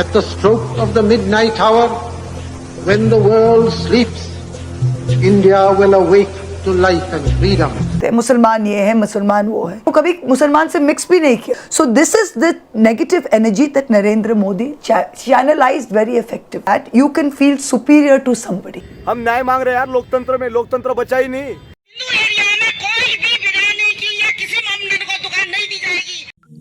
At the stroke of the midnight hour, when the world sleeps, India will awake to life and freedom. मुसलमान ये है, मुसलमान वो है, तो कभी मुसलमान से मिक्स भी नहीं किया. So this is the negative energy that Narendra Modi channelized very effective. That you can feel superior to somebody. हम न्याय मांग रहे हैं यार, लोकतंत्र में लोकतंत्र बचा ही नहीं.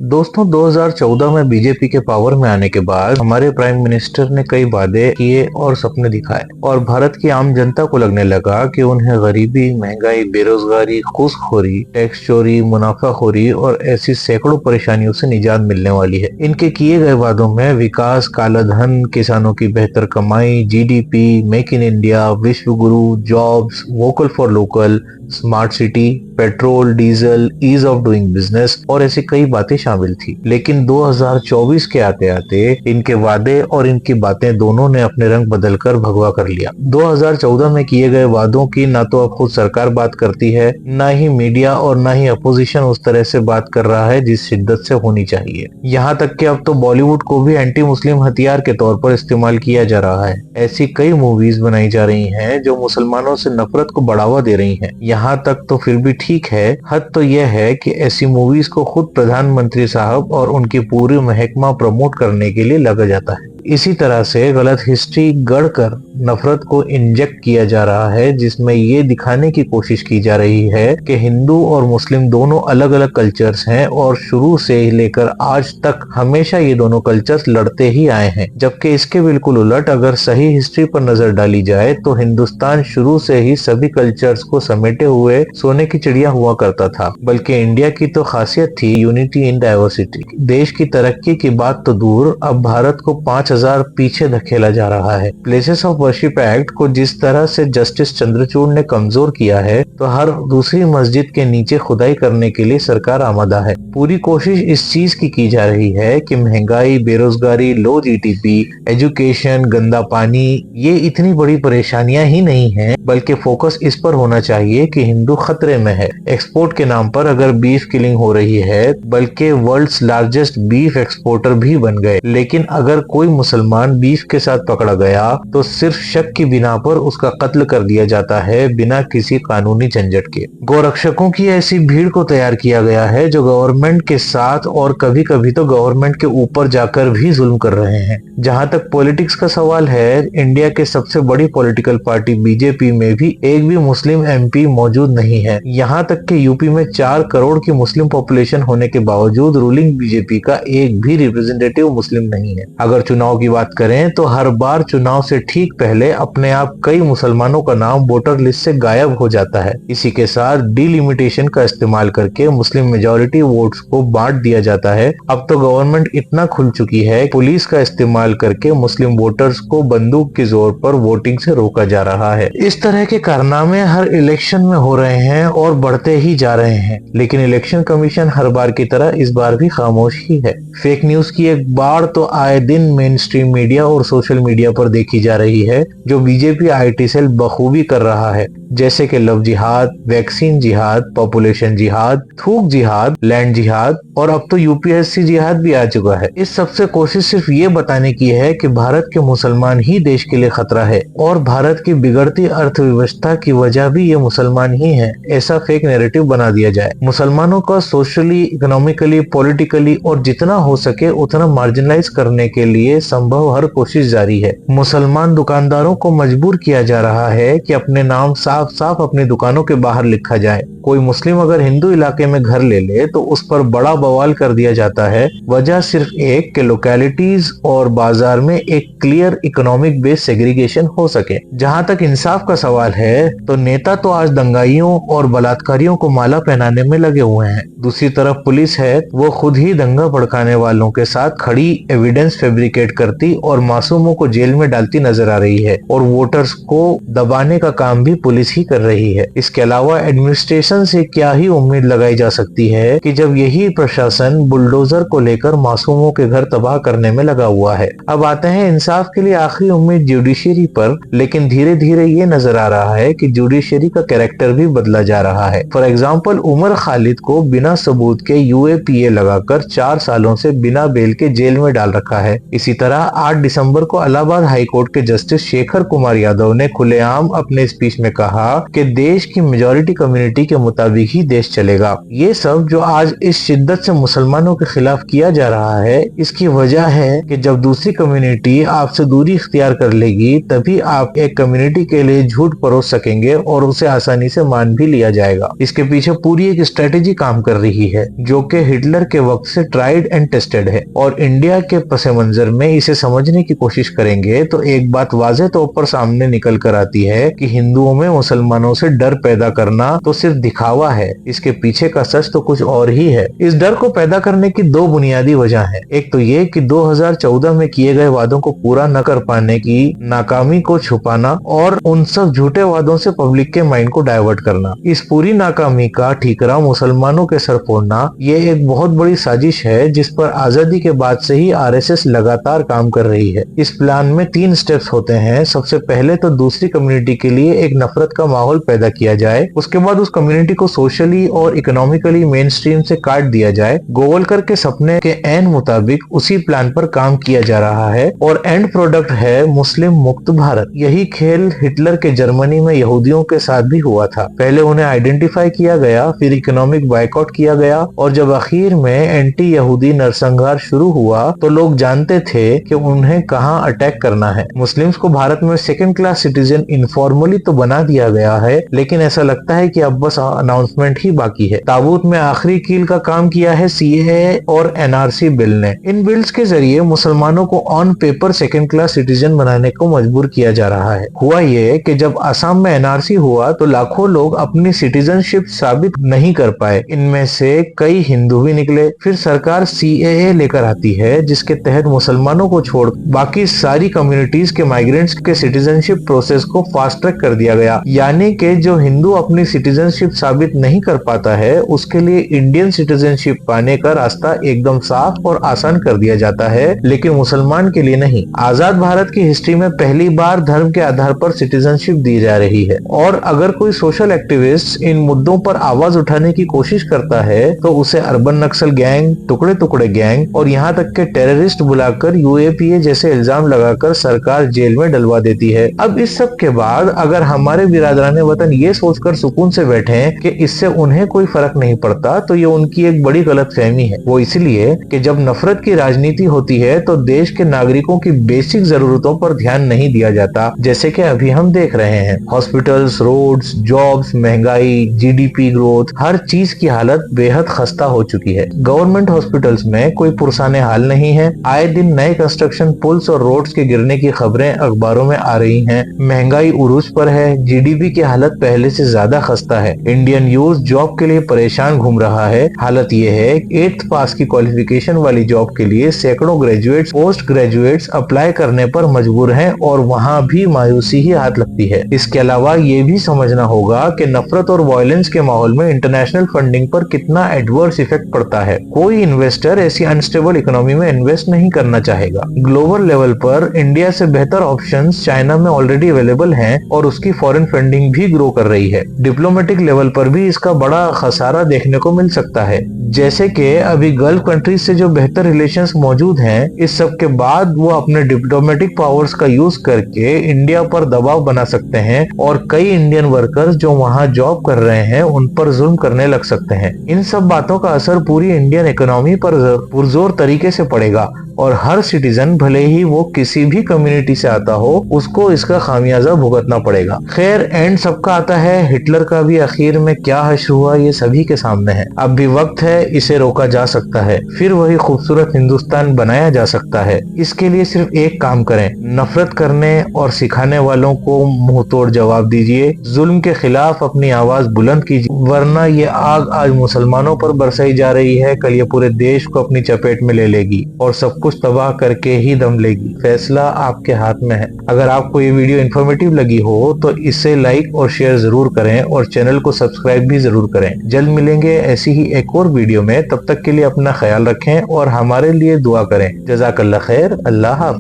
दोस्तों 2014 में बीजेपी के पावर में आने के बाद हमारे प्राइम मिनिस्टर ने कई वादे किए और सपने दिखाए और भारत की आम जनता को लगने लगा कि उन्हें गरीबी, महंगाई, बेरोजगारी, घूसखोरी, टैक्स चोरी, मुनाफाखोरी और ऐसी सैकड़ों परेशानियों से निजात मिलने वाली है. इनके किए गए वादों में विकास, काला धन, किसानों की बेहतर कमाई, जीडीपी, मेक इन इंडिया, विश्व गुरु, jobs, vocal for local, smart city, petrol, diesel, ease of doing business और ऐसी कई बातें शामिल थी. लेकिन 2024 के आते आते इनके वादे और इनकी बातें दोनों ने अपने रंग बदलकर भगवा कर लिया. 2014 में किए गए वादों की ना तो अब खुद सरकार बात करती है, ना ही मीडिया और ना ही अपोजिशन उस तरह से बात कर रहा है जिस शिद्दत से होनी चाहिए. यहाँ तक कि अब तो बॉलीवुड को भी एंटी मुस्लिम हथियार के तौर पर इस्तेमाल किया जा रहा है. ऐसी कई मूवीज बनाई जा रही हैं जो मुसलमानों से नफरत को बढ़ावा दे रही हैं. यहाँ तक तो फिर भी ठीक है. हद तो यह है कि ऐसी मूवीज को खुद प्रधानमंत्री साहब और उनकी पूरी महकमा प्रमोट करने के लिए लगा जाता है. इसी तरह से गलत हिस्ट्री गढ़कर नफरत को इंजेक्ट किया जा रहा है, जिसमें ये दिखाने की कोशिश की जा रही है कि हिंदू और मुस्लिम दोनों अलग अलग कल्चर्स हैं और शुरू से लेकर आज तक हमेशा ये दोनों कल्चर्स लड़ते ही आए हैं. जबकि इसके बिल्कुल उलट अगर सही हिस्ट्री पर नजर डाली जाए तो हिंदुस्तान शुरू से ही सभी कल्चर्स को समेटे हुए सोने की चिड़िया हुआ करता था. बल्कि इंडिया की तो खासियत थी यूनिटी इन डाइवर्सिटी. देश की तरक्की की बात तो दूर, अब भारत को 5000 पीछे धकेला जा रहा है. प्लेसेस ऑफ वर्शिप एक्ट को जिस तरह से जस्टिस चंद्रचूड़ ने कमजोर किया है, तो हर दूसरी मस्जिद के नीचे खुदाई करने के लिए सरकार आमादा है. पूरी कोशिश इस चीज की जा रही है कि महंगाई, बेरोजगारी, लो जीडीपी, एजुकेशन, गंदा पानी, ये इतनी बड़ी परेशानियां ही नहीं हैं, बल्कि फोकस इस पर होना चाहिए कि हिंदू खतरे में है. एक्सपोर्ट के नाम पर अगर बीफ किलिंग हो रही है, बल्कि वर्ल्ड्स लार्जेस्ट बीफ एक्सपोर्टर भी बन गए. लेकिन अगर कोई मुसलमान बीफ के साथ पकड़ा गया तो सिर्फ शक की बिना पर उसका कत्ल कर दिया जाता है, बिना किसी कानूनी झंझट के. गोरक्षकों की ऐसी भीड़ को तैयार किया गया है जो गवर्नमेंट के साथ और कभी कभी तो गवर्नमेंट के ऊपर जाकर भी जुल्म कर रहे हैं. जहां तक पॉलिटिक्स का सवाल है, इंडिया के सबसे बड़ी पॉलिटिकल पार्टी बीजेपी में भी एक भी मुस्लिम एमपी मौजूद नहीं है. यहाँ तक कि यूपी में 4 करोड़ की मुस्लिम पॉपुलेशन होने के बावजूद रूलिंग बीजेपी का एक भी रिप्रेजेंटेटिव मुस्लिम नहीं है. अगर चुनाव की बात करें तो हर बार चुनाव से ठीक पहले अपने आप कई मुसलमानों का नाम वोटर लिस्ट से गायब हो जाता है. इसी के साथ डिलिमिटेशन का इस्तेमाल करके मुस्लिम मेजॉरिटी वोट्स को बांट दिया जाता है. अब तो गवर्नमेंट इतना खुल चुकी है, पुलिस का इस्तेमाल करके मुस्लिम वोटर्स को बंदूक के जोर पर वोटिंग से रोका जा रहा है. इस तरह के कारनामे हर इलेक्शन में हो रहे हैं और बढ़ते ही जा रहे हैं. लेकिन इलेक्शन कमीशन हर बार की तरह इस बार भी खामोश ही है. फेक न्यूज की एक बाढ़ तो आए दिन मेन स्ट्रीम मीडिया और सोशल मीडिया पर देखी जा रही है, जो बीजेपी आईटी सेल बखूबी कर रहा है. जैसे कि लव जिहाद, वैक्सीन जिहाद, पॉपुलेशन जिहाद, थूक जिहाद, लैंड जिहाद और अब तो यूपीएससी जिहाद भी आ चुका है. इस सबसे कोशिश सिर्फ ये बताने की है कि भारत के मुसलमान ही देश के लिए खतरा है और भारत की बिगड़ती अर्थव्यवस्था की वजह भी ये मुसलमान ही है. ऐसा फेक नैरेटिव बना दिया जाए. मुसलमानों का सोशली, इकोनॉमिकली, पॉलिटिकली और जितना हो सके उतना मार्जिनलाइज करने के लिए संभव हर कोशिश जारी है. मुसलमान दुकानदारों को मजबूर किया जा रहा है कि अपने नाम साफ साफ अपनी दुकानों के बाहर लिखा जाए. कोई मुस्लिम अगर हिंदू इलाके में घर ले ले तो उस पर बड़ा बवाल कर दिया जाता है. वजह सिर्फ एक कि लोकेलिटीज और बाजार में एक क्लियर इकोनॉमिक बेस सेग्रीगेशन हो सके. जहां तक इंसाफ का सवाल है तो नेता तो आज दंगाइयों और बलात्कारियों को माला पहनाने में लगे हुए हैं. दूसरी तरफ पुलिस है, वो खुद ही दंगा भड़काने वालों के साथ खड़ी एविडेंस फैब्रिकेट करती और मासूमों को जेल में डालती नजर आ रही है और वोटर्स को दबाने का काम भी पुलिस ही कर रही है। इसके अलावा एडमिनिस्ट्रेशन से क्या ही उम्मीद लगाई जा सकती है कि जब यही प्रशासन बुलडोजर को लेकर मासूमों के घर तबाह करने में लगा हुआ है। अब आते हैं इंसाफ के लिए आखिरी उम्मीद जुडिशरी पर, लेकिन धीरे धीरे ये नजर आ रहा है कि जुडिशरी का कैरेक्टर भी बदला जा रहा है। फॉर एग्जाम्पल, उमर खालिद को बिना सबूत के UAPA लगाकर 4 सालों से बिना बेल के जेल में डाल रखा है। इसी तरह 8 दिसंबर को इलाहाबाद हाईकोर्ट के जस्टिस शेखर कुमार यादव ने खुलेआम अपने स्पीच में कहा कि देश की मेजॉरिटी कम्युनिटी के मुताबिक ही देश चलेगा। ये सब जो आज इस शिद्दत से मुसलमानों के खिलाफ किया जा रहा है, इसकी वजह है कि जब दूसरी कम्युनिटी आपसे दूरी इख्तियार कर लेगी तभी आप एक कम्युनिटी के लिए झूठ परोस सकेंगे और उसे आसानी से मान भी लिया जाएगा। इसके पीछे पूरी एक स्ट्रेटेजी काम कर रही है जो कि हिटलर के वक्त से ट्राइड एंड टेस्टेड है, और इंडिया के पस मंजर में इसे समझने की कोशिश करेंगे तो एक बात वाज़ेह तौर पर सामने निकल कर आती है कि हिंदुओं में मुसलमानों से डर पैदा करना तो सिर्फ दिखावा है, इसके पीछे का सच तो कुछ और ही है। इस डर को पैदा करने की 2 बुनियादी वजह है। एक तो ये कि 2014 में किए गए वादों को पूरा न कर पाने की नाकामी को छुपाना और उन सब झूठे वादों से पब्लिक के माइंड को डाइवर्ट करना। इस पूरी नाकामी का ठीकरा मुसलमानों के सर फोड़ना, ये एक बहुत बड़ी साजिश है जिस पर आजादी के बाद से ही RSS लगातार काम कर रही है। इस प्लान में 3 स्टेप्स होते हैं। सबसे पहले तो दूसरी कम्युनिटी के लिए एक नफरत का माहौल पैदा किया जाए, उसके बाद उस कम्युनिटी को सोशली और इकोनॉमिकली मेन स्ट्रीम से काट दिया जाए। गोवलकर के सपने के ऐन मुताबिक उसी प्लान पर काम किया जा रहा है और एंड प्रोडक्ट है मुस्लिम मुक्त भारत। यही खेल हिटलर के जर्मनी में यहूदियों के साथ भी हुआ था। पहले उन्हें आइडेंटिफाई किया गया, फिर इकोनॉमिक बायकॉट किया गया, और जब आखिर में एंटी यहूदी नरसंहार शुरू हुआ तो लोग जानते थे कि उन्हें कहां अटैक करना है। मुस्लिम्स को भारत में सेकंड क्लास सिटीजन इनफॉर्मली तो बना दिया गया है, लेकिन ऐसा लगता है कि अब बस अनाउंसमेंट ही बाकी है। ताबूत में आखिरी कील का काम किया है CAA और NRC बिल ने। इन बिल्स के जरिए मुसलमानों को on paper second class citizen बनाने को मजबूर किया जा रहा है। हुआ ये कि जब असम में NRC हुआ तो लाखों लोग अपनी सिटीजनशिप साबित नहीं कर पाए, इनमें से कई हिंदू भी निकले। फिर सरकार CAA लेकर आती है जिसके तहत मुसलमानों को छोड़ बाकी सारी कम्युनिटीज के माइग्रेंट्स के सिटीजनशिप प्रोसेस को फास्ट ट्रैक कर दिया गया। यानी कि जो हिंदू अपनी सिटीजनशिप साबित नहीं कर पाता है उसके लिए इंडियन सिटीजनशिप पाने का रास्ता एकदम साफ और आसान कर दिया जाता है, लेकिन मुसलमान के लिए नहीं। आजाद भारत की हिस्ट्री में पहली बार धर्म के आधार पर सिटीजनशिप दी जा रही है, और अगर कोई सोशल एक्टिविस्ट इन मुद्दों पर आवाज उठाने की कोशिश करता है तो उसे अर्बन नक्सल गैंग, टुकड़े टुकड़े गैंग और यहाँ तक के टेररिस्ट बुलाकर UAPA जैसे इल्जाम लगाकर सरकार जेल में डलवा देती है। अब इस सब के बाद अगर हमारे बिरादरान वतन ये सोचकर सुकून से बैठे कि इससे उन्हें कोई फर्क नहीं पड़ता तो ये उनकी एक बड़ी गलतफहमी है। वो इसलिए कि जब नफरत की राजनीति होती है तो देश के नागरिकों की बेसिक जरूरतों पर ध्यान नहीं दिया जाता, जैसे कि अभी हम देख रहे हैं। हॉस्पिटल्स, रोड्स, जॉब्स, महंगाई, GDP ग्रोथ, हर चीज की हालत बेहद खस्ता हो चुकी है। गवर्नमेंट हॉस्पिटल्स में कोई पुरसाने हाल नहीं है। आए दिन नए कंस्ट्रक्शन पुल्स और रोड्स के गिरने की खबरें अखबारों में आ रही हैं। महंगाई उरूज पर है। GDP की हालत पहले से ज्यादा खस्ता है। इंडियन यूथ जॉब के लिए परेशान घूम रहा है। हालत यह है 8th पास की क्वालिफिकेशन वाली जॉब के लिए सैकड़ों ग्रेजुएट्स, पोस्ट ग्रेजुएट्स अप्लाई करने पर मजबूर हैं और वहां भी मायूसी ही हाथ लगती है। इसके अलावा ये भी समझना होगा कि नफरत और वायलेंस के माहौल में इंटरनेशनल फंडिंग पर कितना एडवर्स इफेक्ट पड़ता है। कोई इन्वेस्टर ऐसी अनस्टेबल इकोनॉमी में इन्वेस्ट नहीं करना चाहेगा। ग्लोबल लेवल पर इंडिया से बेहतर ऑप्शंस चाइना में ऑलरेडी अवेलेबल हैं और उसकी फॉरेन फंडिंग भी ग्रो कर रही है। डिप्लोमेटिक लेवल पर भी इसका बड़ा खसारा देखने को मिल सकता है, जैसे कि अभी गल्फ कंट्रीज से जो बेहतर रिलेशंस मौजूद हैं, इस सब के बाद वो अपने डिप्लोमेटिक पावर्स का यूज करके इंडिया पर दबाव बना सकते हैं और कई इंडियन वर्कर्स जो वहां जॉब कर रहे हैं उन पर जुल्म करने लग सकते हैं। इन सब बातों का असर पूरी इंडियन इकोनॉमी पर पुरजोर तरीके से पड़ेगा और हर सिटीजन, भले ही वो किसी भी कम्युनिटी से आता हो, उसको इसका खामियाजा भुगतना पड़ेगा। खैर, एंड सबका आता है। हिटलर का भी आखिर में क्या हश्र हुआ ये सभी के सामने है। अब भी वक्त है, इसे रोका जा सकता है, फिर वही खूबसूरत हिंदुस्तान बनाया जा सकता है। इसके लिए सिर्फ एक काम करें, नफरत करने और सिखाने वालों को मुंह तोड़ जवाब दीजिए, जुल्म के खिलाफ अपनी आवाज बुलंद कीजिए, वरना ये आग आज मुसलमानों पर बरसाई जा रही है, कल ये पूरे देश को अपनी चपेट में ले लेगी और सब कुछ तबाह करके ही दम लेगी। फैसला आपके हाथ में है। अगर आपको ये वीडियो इन्फॉर्मेटिव लगी हो तो इसे लाइक और शेयर जरूर करें और चैनल को सब्सक्राइब भी जरूर करें। जल्द मिलेंगे ऐसी ही एक और वीडियो में। तब तक के लिए अपना ख्याल रखें और हमारे लिए दुआ करें। जज़ाकल्लाह खैर। अल्लाह हाफ़िज़।